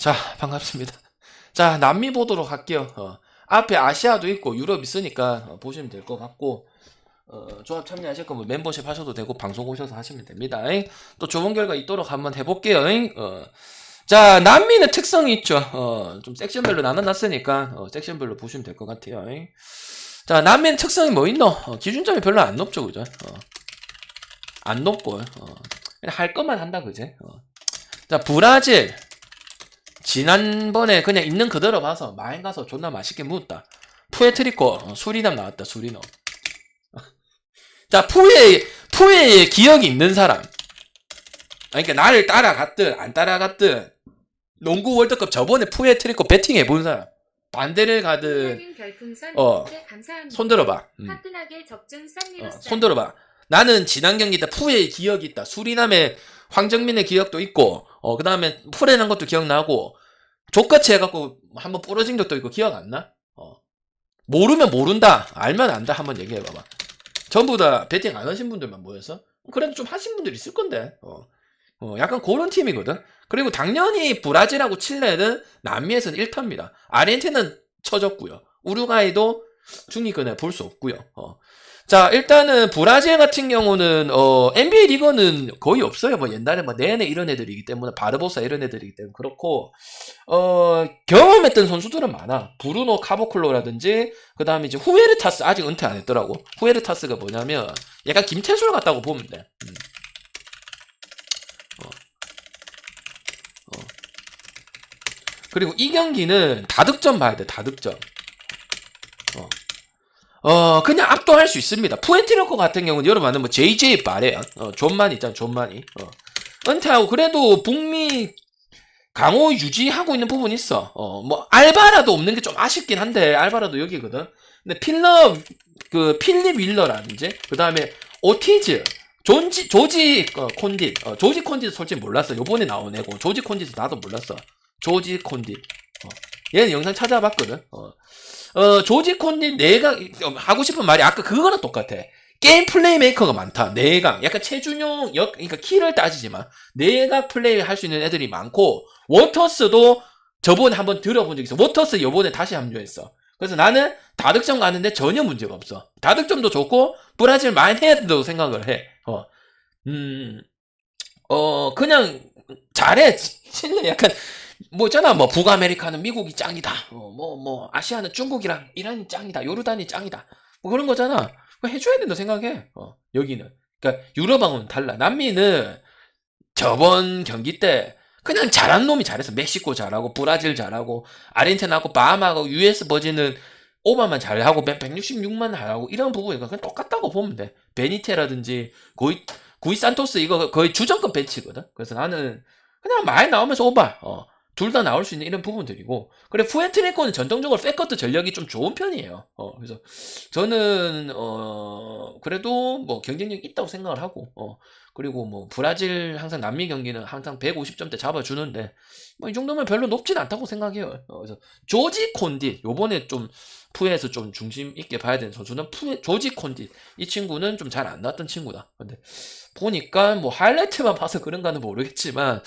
자, 반갑습니다. 자, 남미 보도록 할게요. 앞에 아시아도 있고 유럽 있으니까 보시면 될 것 같고, 조합 참여하실 거면 멤버십 하셔도 되고 방송 오셔서 하시면 됩니다. 또 좋은 결과 있도록 한번 해볼게요. 자, 남미는 특성이 있죠. 좀 섹션별로 나눠놨으니까 섹션별로 보시면 될 것 같아요. 자, 남미는 특성이 뭐 있노? 기준점이 별로 안 높죠, 그죠? 안 높고 그냥 할 것만 한다, 그제? 자, 브라질. 지난번에 그냥 있는 그대로 봐서 마행 가서 존나 맛있게 묵었다. 푸에트리코 수리남 나왔다. 수리남. 자, 푸에의 기억이 있는 사람. 그러니까 나를 따라갔든 안 따라갔든 농구 월드컵 저번에 푸에트리코 배팅해 본 사람. 반대를 가든 손 들어봐. 손 들어봐. 나는 지난 경기 때 푸에의 기억이 있다. 수리남의 황정민의 기억도 있고, 그 다음에 풀에난 것도 기억나고, 족같이 해갖고 한번 부러진 적도 있고, 기억 안 나? 모르면 모른다. 알면 안다. 한번 얘기해봐봐. 전부 다 배팅 안 하신 분들만 모여서? 그래도 좀 하신 분들 있을 건데, 약간 그런 팀이거든? 그리고 당연히 브라질하고 칠레는 남미에서는 1터입니다. 아르헨티나는 쳐졌고요. 우루과이도 중위권에 볼 수 없고요. 자, 일단은 브라질 같은 경우는 NBA 리거는 거의 없어요. 뭐 옛날에 뭐 네네 이런 애들이기 때문에 바르보사 이런 애들이기 때문에 그렇고 경험했던 선수들은 많아. 브루노 카보클로라든지 그다음에 이제 후에르타스 아직 은퇴 안 했더라고. 후에르타스가 뭐냐면 약간 김태술 같다고 보면 돼. 그리고 이 경기는 다득점 봐야 돼. 다득점. 그냥 압도할 수 있습니다. 푸에트리코 같은 경우는 여러분 아는 뭐 JJ 바레야. 존만이 있잖아, 존만이. 은퇴하고 그래도 북미 강호 유지하고 있는 부분이 있어. 뭐 알바라도 없는 게 좀 아쉽긴 한데 알바라도 여기거든. 근데 필립 윌러라든지 그 다음에 오티즈, 조지 콘딧, 조지 콘딧 솔직히 몰랐어. 요번에 나온 애고 조지 콘딧 나도 몰랐어. 조지 콘딧. 얘는 영상 찾아봤거든. 조지 콘디 내가 하고 싶은 말이 아까 그거랑 똑같아. 게임 플레이메이커가 많다. 내각 약간 최준용 그러니까 키를 따지지만 내각 플레이 할 수 있는 애들이 많고 워터스도 저번에 한번 들어본 적 있어. 워터스 요번에 다시 합류했어. 그래서 나는 다득점 가는데 전혀 문제가 없어. 다득점도 좋고 브라질 많이 해야 된다고 생각을 해. 그냥 잘해. 실내 약간 뭐 있잖아. 뭐 북아메리카는 미국이 짱이다. 뭐 아시아는 중국이랑 이란이 짱이다. 요르단이 짱이다. 뭐 그런 거잖아. 그거 해줘야 된다 생각해. 여기는. 그러니까 유럽하고는 달라. 남미는 저번 경기 때 그냥 잘한 놈이 잘했어. 멕시코 잘하고 브라질 잘하고 아르헨티나하고 바하마하고 US 버진은 오바만 잘하고 166만 잘하고 이런 부분이 그냥 똑같다고 보면 돼. 베니테라든지 구이 산토스 이거 거의 주전급 벤치거든. 그래서 나는 그냥 많이 나오면서 오바. 둘 다 나올 수 있는 이런 부분들이고. 그래, 푸에트리코는 전통적으로 백커트 전력이 좀 좋은 편이에요. 그래서 저는 그래도 뭐 경쟁력이 있다고 생각을 하고, 그리고 뭐 브라질 항상 남미 경기는 항상 150점대 잡아주는데 뭐 이 정도면 별로 높진 않다고 생각해요. 그래서 조지 콘딧 요번에 좀 푸에에서 좀 중심 있게 봐야 되는 선수는 조지 콘딧. 이 친구는 좀 잘 안 나왔던 친구다. 근데 보니까 뭐 하이라이트만 봐서 그런가는 모르겠지만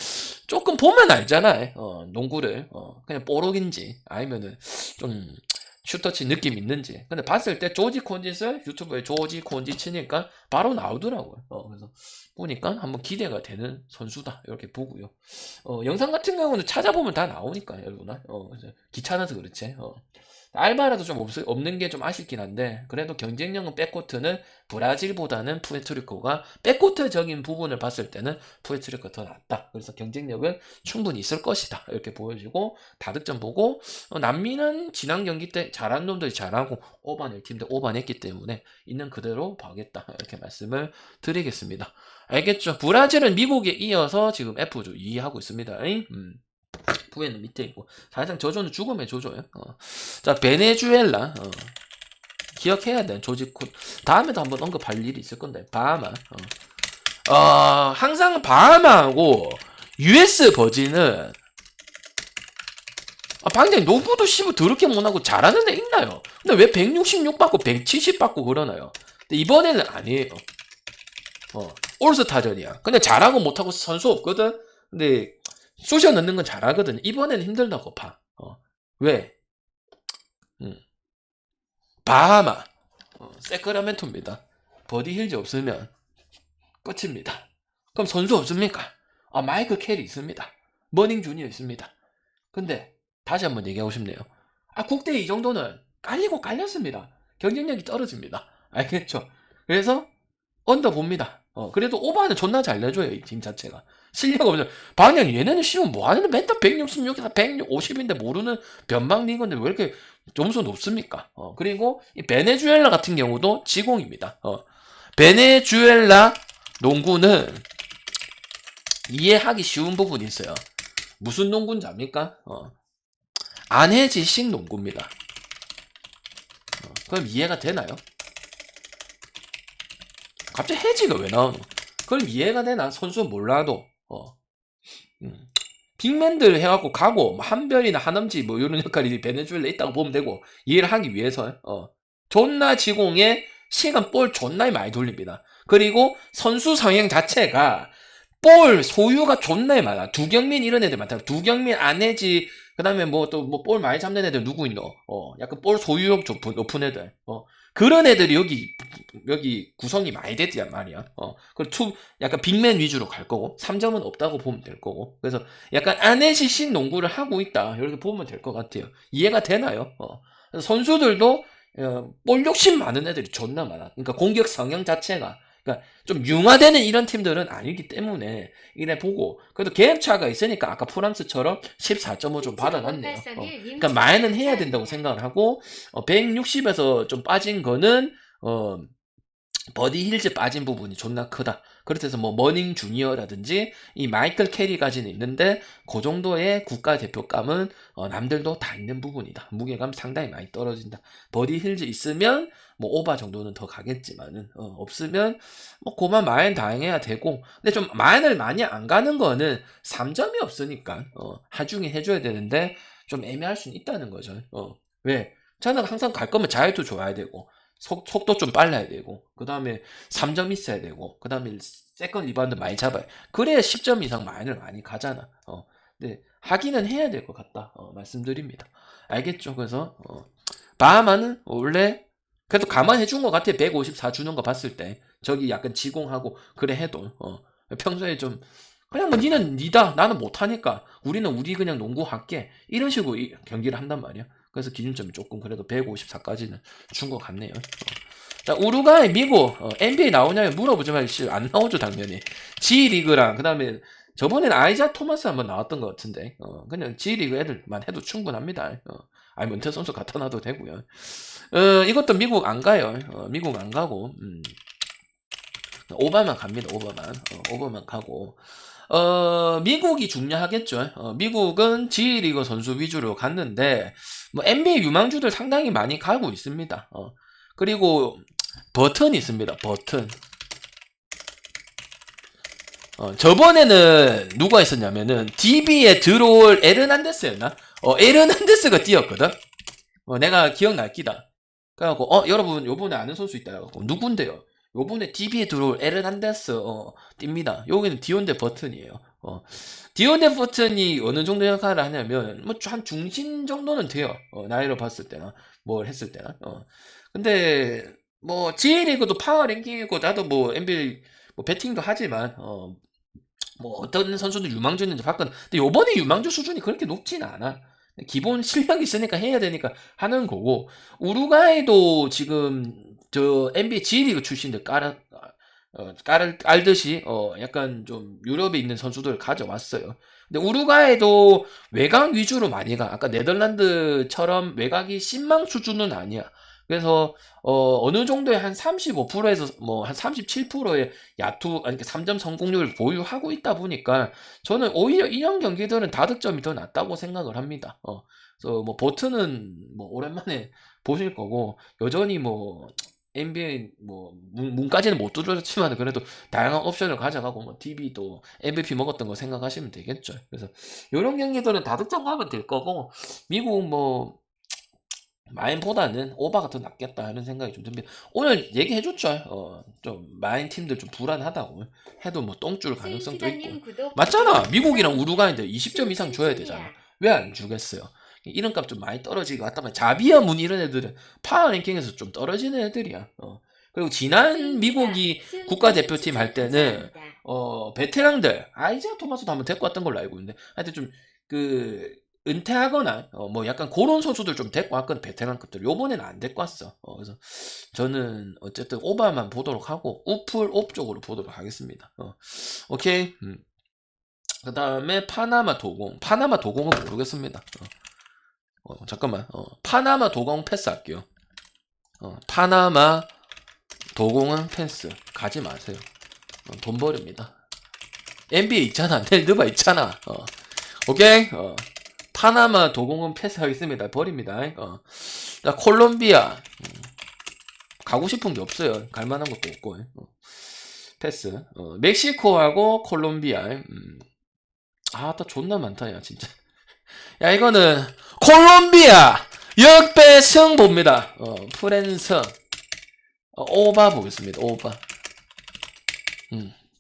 조금 보면 알잖아. 농구를 그냥 뽀록인지 아니면은 좀 슈터치 느낌 있는지. 근데 봤을 때 조지 콘짓을 유튜브에 조지 콘짓 치니까 바로 나오더라고요. 그래서 보니까 한번 기대가 되는 선수다 이렇게 보고요. 영상 같은 경우는 찾아보면 다 나오니까 여러분. 귀찮아서 그렇지. 알바라도 좀 없는 게 좀 아쉽긴 한데 그래도 경쟁력은 백코트는 브라질보다는 푸에트리코가 백코트적인 부분을 봤을 때는 푸에트리코가 더 낫다. 그래서 경쟁력은 충분히 있을 것이다. 이렇게 보여지고 다득점 보고 남미는 지난 경기 때 잘한 놈들이 잘하고 오반할 팀들 오반했기 때문에 있는 그대로 봐겠다. 이렇게 말씀을 드리겠습니다. 알겠죠? 브라질은 미국에 이어서 지금 F조 2위 하고 있습니다. 푸에는 밑에 있고 사실상 저조는 죽음의 조조예요. 자, 베네수엘라 기억해야 돼. 조지코 다음에도 한번 언급할 일이 있을 건데 바하마. 항상 바하마하고 US 버진은 방장님 농구도 씨부 더럽게 못하고 잘하는 애 있나요? 근데 왜 166 받고 170 받고 그러나요? 근데 이번에는 아니에요. 올스타전이야. 근데 잘하고 못하고 선수 없거든. 근데 쑤셔 넣는 건 잘하거든. 이번에는 힘들다고 봐. 왜? 음. 바하마, 세크라멘토입니다. 버디 힐즈 없으면 끝입니다. 그럼 선수 없습니까? 마이클 캐리 있습니다. 머닝 주니어 있습니다. 근데 다시 한번 얘기하고 싶네요. 국대 이 정도는 깔리고 깔렸습니다. 경쟁력이 떨어집니다. 알겠죠? 그래서 언더 봅니다. 그래도 오버는 존나 잘 내줘요, 이 팀 자체가. 실력 없는, 방향 얘네는 쉬운 뭐 하는 맨날 166에서 150인데 모르는 변방 리그인데 왜 이렇게 점수 높습니까? 그리고 이 베네수엘라 같은 경우도 지공입니다. 베네수엘라 농구는 이해하기 쉬운 부분이 있어요. 무슨 농구인지 압니까? 안해지식 농구입니다. 그럼 이해가 되나요? 갑자기 해지가 왜 나오노? 그럼 이해가 되나? 선수 몰라도. 빅맨들 해갖고 가고, 뭐 한별이나 한엄지 뭐 이런 역할이 베네수엘라에 있다고 보면 되고, 이해를 하기 위해서, 존나 지공에 시간 볼 존나 많이 돌립니다. 그리고 선수 성향 자체가 볼 소유가 존나 많아. 두경민 이런 애들 많다. 두경민, 안해지, 그 다음에 뭐 또 뭐 볼 많이 잡는 애들 누구 있노? 약간 볼 소유욕 좀 높은 애들. 그런 애들이 여기 구성이 많이 됐단 말이야. 그리고 약간 빅맨 위주로 갈 거고, 3점은 없다고 보면 될 거고. 그래서 약간 안해지식 농구를 하고 있다. 이렇게 보면 될 것 같아요. 이해가 되나요? 선수들도, 볼 욕심 많은 애들이 존나 많아. 그러니까 공격 성향 자체가. 그러니까 좀 융화되는 이런 팀들은 아니기 때문에 이래 보고, 그래도 갭차가 있으니까 아까 프랑스처럼 14.5 좀 받아놨네요. 그러니까 마이는 해야 된다고 생각을 하고, 160에서 좀 빠진 거는 버디 힐즈 빠진 부분이 존나 크다. 그렇다고 뭐 머닝 주니어라든지 이 마이클 캐리까지는 있는데 그 정도의 국가대표감은 남들도 다 있는 부분이다. 무게감 상당히 많이 떨어진다. 버디 힐즈 있으면 뭐 오바 정도는 더 가겠지만은 없으면 뭐 그만 마인 다행해야 되고, 근데 좀 마인을 많이 안 가는 거는 3점이 없으니까 하중에 해줘야 되는데 좀 애매할 수는 있다는 거죠. 왜? 저는 항상 갈 거면 자유투 줘야 되고 속도 좀 빨라야 되고, 그 다음에 3점 있어야 되고, 그 다음에 세컨 리바운드 많이 잡아야, 그래야 10점 이상 마인을 많이 가잖아. 근데 하기는 해야 될 것 같다. 말씀드립니다. 알겠죠? 그래서 바하마는 원래 그래도 감안해 준 것 같아. 154 주는 거 봤을 때 저기 약간 지공하고 그래 해도 평소에 좀 그냥 뭐 니는 니다, 나는 못하니까 우리는 우리 그냥 농구할게, 이런 식으로 경기를 한단 말이야. 그래서 기준점이 조금 그래도 154까지는 준 것 같네요. 자, 우루과이, 미국, NBA 나오냐면 물어보지만 안 나오죠, 당연히. G리그랑, 그 다음에 저번에는 아이자 토마스 한번 나왔던 것 같은데, 그냥 G리그 애들만 해도 충분합니다. 아니, 문태 선수 갖다 놔도 되고요. 이것도 미국 안 가요. 미국 안 가고, 오바만 갑니다, 오바만. 오바만 가고. 미국이 중요하겠죠. 미국은 G리그 선수 위주로 갔는데, 뭐, NBA 유망주들 상당히 많이 가고 있습니다. 그리고, 버튼이 있습니다, 버튼. 저번에는 누가 있었냐면은, DB에 들어올 에르난데스였나? 에르난데스가 뛰었거든? 내가 기억날 끼다. 그래갖고, 여러분, 요번에 아는 선수 있다. 해갖고, 누군데요? 요번에 DB에 들어올 에르난데스, 띱니다. 여기는 디온데 버튼이에요. 디온데 버튼이 어느 정도 역할을 하냐면, 뭐, 한 중심 정도는 돼요. 나이로 봤을 때나, 뭘 했을 때나. 근데, 뭐, G리그도 파워랭킹이고, 나도 뭐, NBA, 뭐, 배팅도 하지만, 뭐, 어떤 선수들 유망주 있는지 봤거든. 근데 요번에 유망주 수준이 그렇게 높지는 않아. 기본 실력이 있으니까 해야 되니까 하는 거고, 우루과이도 지금 저 NBA G리그 출신들 깔듯이 약간 좀 유럽에 있는 선수들을 가져왔어요. 근데 우루과이도 외곽 위주로 많이 가. 아까 네덜란드처럼 외곽이 신망 수준은 아니야. 그래서 어느 정도의 한 35%에서 뭐 한 37%의 야투, 아니 3점 성공률을 보유하고 있다 보니까 저는 오히려 이런 경기들은 다득점이 더 낫다고 생각을 합니다. 그래서 뭐 버튼은 뭐 오랜만에 보실 거고, 여전히 뭐 NBA 뭐 문까지는 못 두드렸지만 그래도 다양한 옵션을 가져가고, 뭐 DB도 MVP 먹었던 거 생각하시면 되겠죠. 그래서 이런 경기들은 다득점 가면 될 거고, 미국 뭐 마인보다는 오바가 더 낫겠다 하는 생각이 좀 듭니다. 오늘 얘기해줬죠. 좀 마인 팀들 좀 불안하다고 해도 뭐 똥줄 가능성도 있고 맞잖아. 미국이랑 우루과이인데 20점 이상 줘야 되잖아. 왜 안 주겠어요? 이런 값 좀 많이 떨어지고 왔다면 자비아 문 이런 애들은 파워 랭킹에서 좀 떨어지는 애들이야. 그리고 지난 미국이 국가대표팀 할 때는 베테랑들 아이자 토마스도 한번 데리고 왔던 걸로 알고 있는데 하여튼 좀 은퇴하거나 뭐 약간 그런 선수들 좀 데리고 왔거든. 베테랑급들 요번에는 안 데리고 왔어. 그래서 저는 어쨌든 오바만 보도록 하고 우플 옵 쪽으로 보도록 하겠습니다. 오케이. 그 다음에 파나마 도공은 모르겠습니다. 잠깐만. 파나마 도공 패스할게요. 파나마 도공은 패스 가지 마세요. 돈 버립니다. NBA 있잖아. 넬드바 있잖아. 오케이. 파나마 도공은 패스하겠습니다. 버립니다. 자, 콜롬비아 가고 싶은 게 없어요. 갈만한 것도 없고. 패스. 멕시코하고 콜롬비아. 또 존나 많다, 야, 진짜. 야, 이거는 콜롬비아 역배승 봅니다. 프랜스 오바 보겠습니다. 오바.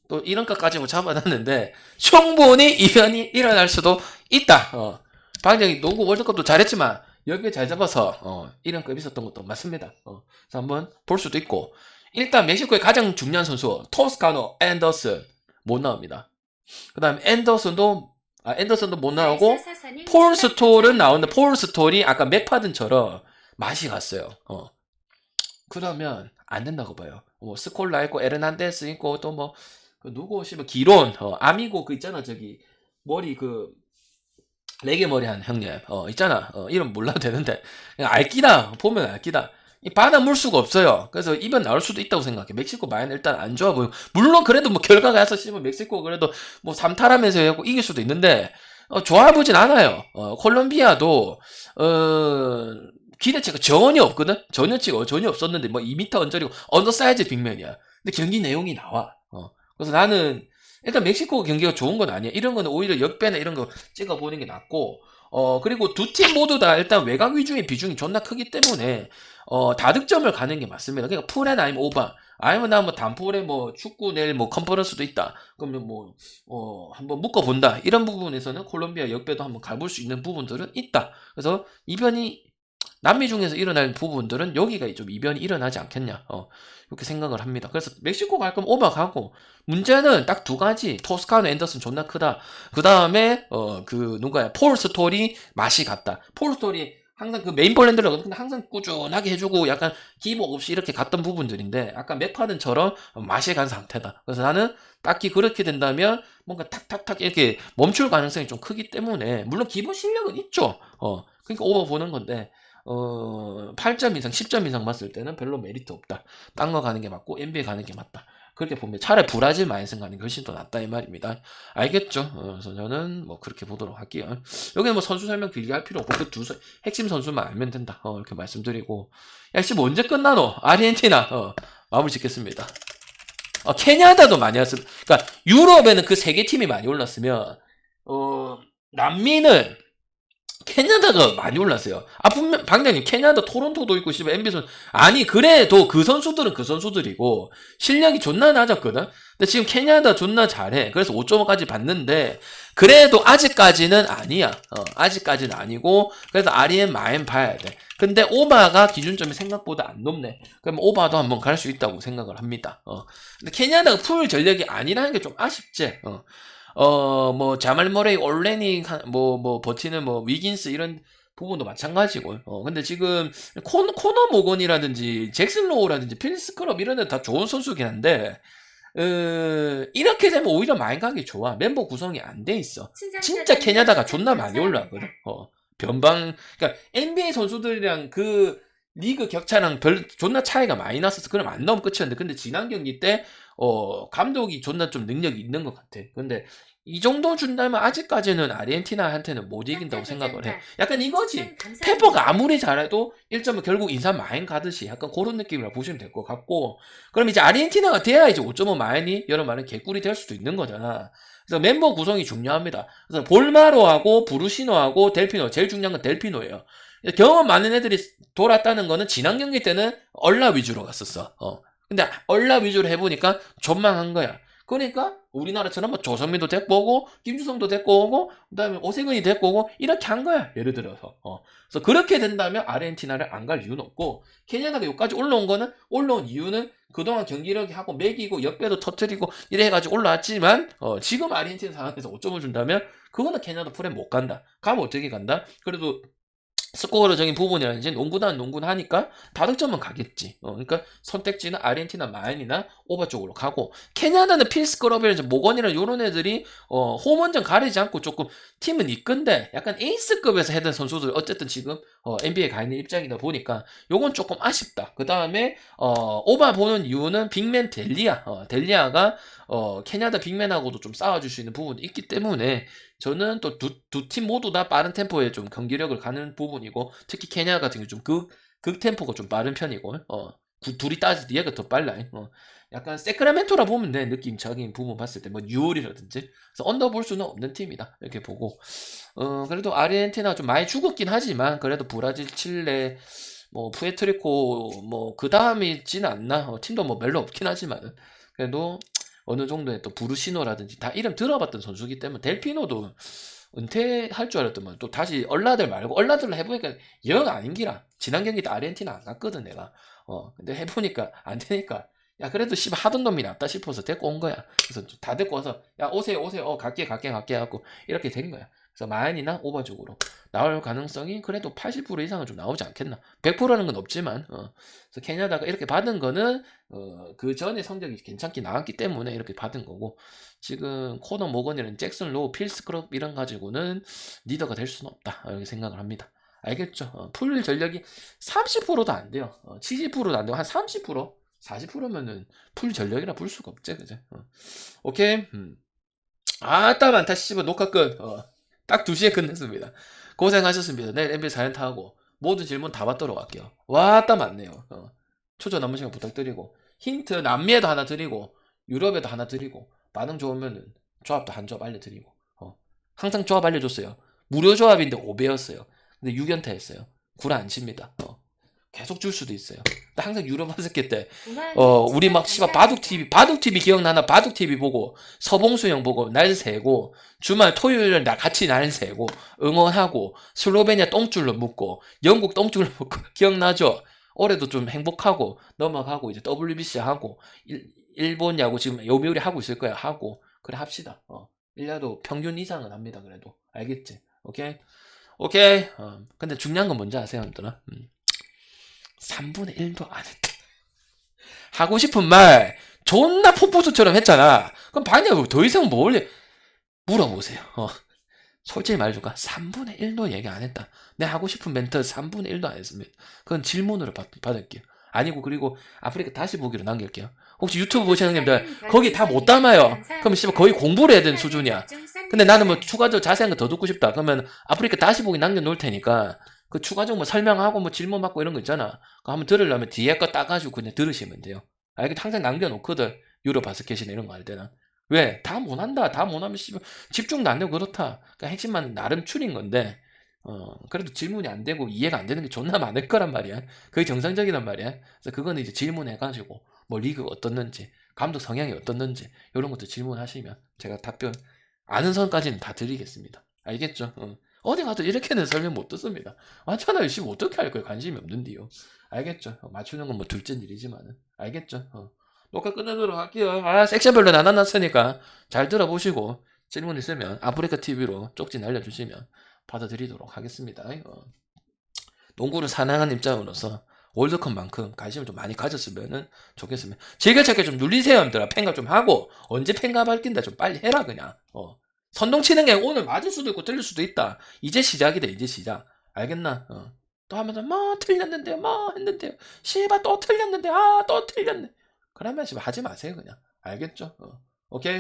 또 이런 것까지 뭐 잡아놨는데 충분히 이변이 일어날 수도 있다. 방정이 농구 월드컵도 잘했지만 여기에 잘 잡아서 이런 급 있었던 것도 맞습니다. 그래서 한번 볼 수도 있고 일단 멕시코의 가장 중요한 선수 토스카노 앤더슨 못 나옵니다. 그 다음 앤더슨도 못 나오고 폴 스톨은 나오는데 폴 스톨이 아까 맥파든처럼 맛이 갔어요. 그러면 안 된다고 봐요. 뭐 스콜라 있고 에르난데스 있고 또 뭐 누구 오시면 기론 아미고 그 있잖아 저기 머리 그 레게 머리 한 형님 있잖아 이름 몰라도 되는데 그냥 알기다 보면 알기다. 이 받아 물 수가 없어요. 그래서 이변 나올 수도 있다고 생각해. ม็식코 마인 일단 안 좋아 보여. 물론 그래도 뭐 결과가 했었으면 멕시코 그래도 뭐 3탈하면서 하고 이길 수도 있는데 좋아 보진 않아요. 콜롬비아도 기대치가 전혀 없거든. 전혀 없었는데 뭐 2m 언저리고 언더사이즈 빅맨이야. 근데 경기 내용이 나와. 그래서 나는 일단 멕시코 경기가 좋은 건 아니야. 이런 거는 오히려 역배나 이런 거 찍어보는 게 낫고 그리고 두 팀 모두 다 일단 외곽 위주의 비중이 존나 크기 때문에 다득점을 가는 게 맞습니다. 그러니까 풀앤 아니면 오바 아니면 나 뭐 단폴에 뭐 축구 내일 뭐 컨퍼런스도 있다. 그러면 뭐 한번 묶어본다. 이런 부분에서는 콜롬비아 역배도 한번 가볼 수 있는 부분들은 있다. 그래서 이변이 남미 중에서 일어날 부분들은 여기가 좀 이변이 일어나지 않겠냐 이렇게 생각을 합니다. 그래서 멕시코 갈 거면 오바 가고 문제는 딱 두 가지. 토스카노 앤더슨 존나 크다. 그 다음에 누가야 폴 스톨이 맛이 갔다. 폴 스톨이 항상 그 메인볼랜드를 근데 항상 꾸준하게 해주고 약간 기복 없이 이렇게 갔던 부분들인데 아까 맥파든처럼 맛이 간 상태다. 그래서 나는 딱히 그렇게 된다면 뭔가 탁탁탁 이렇게 멈출 가능성이 좀 크기 때문에 물론 기본 실력은 있죠. 그러니까 오버 보는 건데 8점 이상 10점 이상 봤을 때는 별로 메리트 없다. 딴 거 가는 게 맞고 NBA 가는 게 맞다. 그렇게 보면 차라리 브라질 마인슨 가는 게 훨씬 더 낫다 이 말입니다. 알겠죠? 그래서 저는 뭐 그렇게 보도록 할게요. 여기는 뭐 선수 설명 길게 할 필요 없고 그 두 핵심 선수만 알면 된다. 이렇게 말씀드리고 역시 뭐 언제 끝나노? 아르헨티나 마무리 짓겠습니다. 케냐다도 많이 왔습니다. 그러니까 유럽에는 그 세 개 팀이 많이 올랐으면 남미는 캐나다가 많이 올랐어요. 분명 방장님 캐나다 토론토도 있고 씨발 NBA 선 아니 그래도 그 선수들은 그 선수들이고 실력이 존나 낮았거든. 근데 지금 캐나다 존나 잘해. 그래서 5.5까지 받는데 그래도 아직까지는 아니야. 아직까지는 아니고 그래서 아리엔 마엔 봐야 돼. 근데 오바가 기준점이 생각보다 안 높네. 그럼 오바도 한번 갈 수 있다고 생각을 합니다. 근데 캐나다가 풀 전력이 아니라는 게 좀 아쉽지. 뭐 자말 머레이, 올레니 뭐 버티는 뭐 위긴스 이런 부분도 마찬가지고. 근데 지금 코너 모건이라든지 잭슨 로우라든지 필스 클럽 이런 데 다 좋은 선수긴 한데 이렇게 되면 오히려 많이 가기 좋아. 멤버 구성이 안 돼 있어. 진짜 캐나다가 존나 많이 올라왔거든. 변방 그러니까 NBA 선수들이랑 그 리그 격차랑 존나 차이가 많이 났었어. 그럼 안 나오면 끝이었는데 근데 지난 경기 때 감독이 존나 좀 능력이 있는 것 같아. 근데 이 정도 준다면 아직까지는 아르헨티나한테는 못 이긴다고 생각을 해. 약간 이거지. 페퍼가 아무리 잘해도 1점은 결국 인삼 마인 가듯이 약간 그런 느낌이라 보시면 될 것 같고 그럼 이제 아르헨티나가 돼야 이제 5.5 마인이 여러 말은 개꿀이 될 수도 있는 거잖아. 그래서 멤버 구성이 중요합니다. 그래서 볼마로하고 브루시노하고 델피노 제일 중요한 건 델피노예요. 경험 많은 애들이 돌았다는 거는 지난 경기 때는 얼라 위주로 갔었어. 근데 얼라 위주로 해보니까 전망한 거야. 그러니까 우리나라처럼 뭐 조선민도 데리고 오고 김주성도 데리고 오고 그다음에 오세근이 데리고 오고 이렇게 한 거야. 예를 들어서. 그래서 그렇게 된다면 아르헨티나를 안 갈 이유는 없고 케냐가 여기까지 올라온 이유는 그동안 경기력이 하고 매기고 역배도 터트리고 이래 해가지고 올라왔지만 지금 아르헨티나 상황에서 5점을 준다면 그거는 케냐도 프레임 못 간다. 가면 어떻게 간다? 그래도 스코어적인 부분이라든지 농구는 하니까 다득점은 가겠지. 그러니까 선택지는 아르헨티나 마인이나 오바 쪽으로 가고 케냐다는 필스크럽이라든지 모건이나 요런 애들이 홈원전 가리지 않고 조금 팀은 이끈데 약간 에이스급에서 했던 선수들 어쨌든 지금 NBA에 가 있는 입장이다 보니까 요건 조금 아쉽다. 그 다음에 오바 보는 이유는 빅맨 델리아가 케냐다 빅맨하고도 좀 싸워줄 수 있는 부분이 있기 때문에 저는 또 두 팀 모두 다 빠른 템포에 좀 경기력을 가는 부분이고 특히 케냐 같은 경우 좀 극 템포가 좀 빠른 편이고 둘이 따질 때 얘가 더 빨라. 약간 세크라멘토라 보면 돼. 느낌적인 부분 봤을 때 뭐 뉴올이라든지 그래서 언더 볼 수는 없는 팀이다 이렇게 보고 그래도 아르헨티나 좀 많이 죽었긴 하지만 그래도 브라질, 칠레 뭐 푸에트리코 뭐 그 다음이지는 않나. 팀도 뭐 별로 없긴 하지만 그래도 어느 정도의 또 부르시노라든지 다 이름 들어봤던 선수기 때문에 델피노도 은퇴할 줄 알았더만 또 다시 얼라들 말고 얼라들로 해보니까 영 아닌기라. 지난 경기 때 아르헨티나 안 갔거든 내가. 근데 해보니까 안 되니까 야 그래도 씨발 하던 놈이 낫다 싶어서 데리고 온 거야. 그래서 다 데리고 와서 야 오세요 갈게 하고 이렇게 된 거야. 그래서 마인이나 오버쪽으로 나올 가능성이 그래도 80% 이상은 좀 나오지 않겠나. 100%라는 건 없지만 그래서 케냐다가 이렇게 받은 거는 그 전에 성적이 괜찮게 나왔기 때문에 이렇게 받은 거고 지금 코너 모건이랑 잭슨 로우 필스크럽 이런 가지고는 리더가 될 수는 없다 이렇게 생각을 합니다. 알겠죠? 풀 전력이 30%도 안 돼요. 70%도 안 되고 한 30%? 40%면은 풀 전력이라 볼 수가 없지, 그죠? 오케이. 아따 많다, 씨발 녹화 끝. 딱 2시에 끝냈습니다. 고생하셨습니다. 내일 NBA 사연타 하고 모든 질문 다 받도록 할게요. 와따 많네요. 초저 남은 시간 부탁드리고 힌트 남미에도 하나 드리고 유럽에도 하나 드리고 반응 좋으면은 조합도 한 조합 알려드리고 항상 조합 알려줬어요. 무료 조합인데 5배였어요. 근데 6연타 했어요. 구라 안 칩니다. 계속 줄 수도 있어요. 근데 항상 유럽 바스켓 때 우리 막 씨발 바둑TV 기억나나? 바둑TV 보고 서봉수 형 보고 날 새고 주말 토요일 날 같이 날 새고 응원하고 슬로베니아 똥줄로 묶고 영국 똥줄로 묶고 기억나죠? 올해도 좀 행복하고 넘어가고 이제 WBC 하고 일본 야구 지금 요미우리 하고 있을 거야. 하고 그래 합시다. 1년도 평균 이상은 합니다. 그래도 알겠지? 오케이? 근데 중요한 건 뭔지 아세요, 여러분들아? 3분의 1도 안 했다. 하고 싶은 말 존나 포포스처럼 했잖아. 그럼 반야 더 이상 뭘 물어보세요. 솔직히 말해줄까? 3분의 1도 얘기 안 했다. 내 하고 싶은 멘트 3분의 1도 안 했습니다. 그건 질문으로 받을게요. 아니고 그리고 아프리카 다시 보기로 남길게요. 혹시 유튜브 보시는 분들 거기 다 못 담아요. 그럼 씨발 거의 공부를 해야 되는 수준이야. 근데 나는 뭐 추가적으로 자세한 거 더 듣고 싶다. 그러면 아프리카 다시 보기 남겨놓을 테니까 그 추가적으로 뭐 설명하고 뭐 질문 받고 이런 거 있잖아. 그거 한번 들으려면 뒤에 거 따가지고 그냥 들으시면 돼요. 알겠죠? 항상 남겨놓거든. 유로 바스켓이나 이런 거 할 때는. 왜? 다 못한다. 다 못하면 씨발 집중도 안 되고 그렇다. 그러니까 핵심만 나름 추린 건데 그래도 질문이 안 되고 이해가 안 되는 게 존나 많을 거란 말이야. 그게 정상적이란 말이야. 그래서 그거는 이제 질문해가지고 뭐 리그가 어떻는지 감독 성향이 어떻는지 이런 것도 질문하시면 제가 답변 아는 선까지는 다 드리겠습니다. 알겠죠? 어디 가도 이렇게는 설명 못 듣습니다. 맞잖아요. 씨 어떻게 할 거예요? 관심이 없는데요. 알겠죠? 맞추는 건 뭐 둘째 일이지만은 알겠죠? 녹화 끝내도록 할게요. 섹션별로 나눠놨으니까 잘 들어보시고 질문 있으면 아프리카 TV로 쪽지 날려주시면 받아드리도록 하겠습니다. 농구를 사랑하는 입장으로서 월드컵만큼 관심을 좀 많이 가졌으면 좋겠습니다. 즐겨찾기 좀 눌리세요, 여러분들아. 팬가 좀 하고 언제 팬가 밝힌다 좀 빨리 해라 그냥. 선동치는 게 오늘 맞을 수도 있고 틀릴 수도 있다. 이제 시작이다. 이제 시작. 알겠나? 또 하면서 뭐 틀렸는데요. 뭐 했는데요. 씨발 또 틀렸는데 또 틀렸네. 그러면 지금 하지 마세요 그냥. 알겠죠? 오케이.